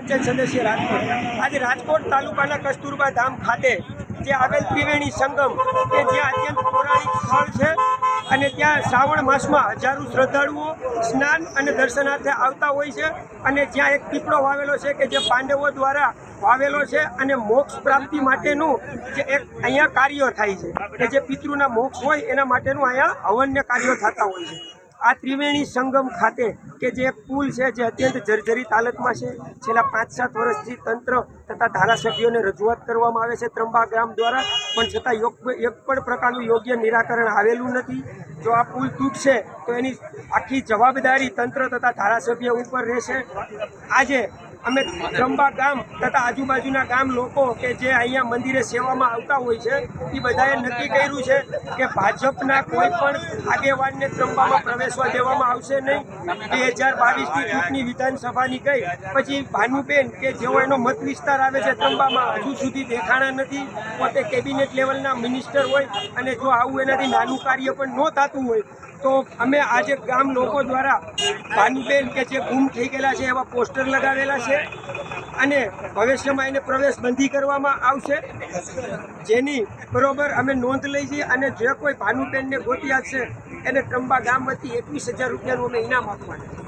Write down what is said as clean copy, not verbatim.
પંચાયત સદસ્ય રાજકોટ। આજે રાજકોટ તાલુકાના કસ્તુરબા ધામ ખાતે જે આવેલ ત્રિવેણી સંગમ કે જ્યાં અત્યંત પૌરાણિક સ્થળ છે અને ત્યાં શ્રાવણ માસમાં હજારો શ્રદ્ધાળુઓ સ્નાન અને દર્શનાર્થે આવતા હોય છે અને જ્યાં એક પીપળો વાવેલો છે કે જે પાંડવો દ્વારા વાવેલો છે અને મોક્ષ પ્રાપ્તિ માટેનું જે એક અહીંયા કાર્યો થાય છે કે જે પિતૃના મોક્ષ હોય એના માટેનું અહીંયા હવન્ય કાર્યો થતા હોય છે। આ ત્રિવેણી સંગમ ખાતે કે જે પુલ છે જે અત્યંત જર્જરિત હાલતમાં છે, છેલ્લા 5-7 વર્ષથી તંત્ર તથા ધારાસભ્યોને રજૂઆત કરવામાં આવે છે ત્રંબા ગ્રામ દ્વારા, પણ છતાં એક પણ પ્રકારનું યોગ્ય નિરાકરણ આવેલું નથી। જો આ પુલ તૂટશે તો એની આખી જવાબદારી તંત્ર તથા ધારાસભ્ય ઉપર રહેશે। આજે અમે ત્રંબા ગામ તથા આજુબાજુના ગામ લોકો કે જે અહીંયા મંદિરે સેવામાં આવતા હોય છે એ બધાએ નક્કી કર્યું છે કે ભાજપના કોઈ પણ આગેવાનને ત્રંબામાં પ્રવેશવા દેવામાં આવશે નહીં। 2022ની ચૂંટણી વિધાનસભાની ગઈ પછી ભાનુબેન કે જેઓ એનો મત વિસ્તાર આવે છે ત્રંબામાં હજુ સુધી દેખાણા નથી, પોતે કેબિનેટ લેવલના મિનિસ્ટર હોય અને જો આવું એનાથી નાનું કાર્ય પણ ન થતું હોય તો અમે આજે ગામ લોકો દ્વારા ભાનુબેન કે જે ગુમ થઈ ગયેલા છે એવા પોસ્ટર લગાવેલા છે અને ભવિષ્યમાં એને પ્રવેશ બંધી કરવામાં આવશે, જેની બરોબર અમે નોંધ લઈ છીએ અને જે કોઈ ભાનુબેનને ગોતી આપશે એને ત્રંબા ગામ વતી 21,000 રૂપિયાનું અમે ઇનામ આપવાના।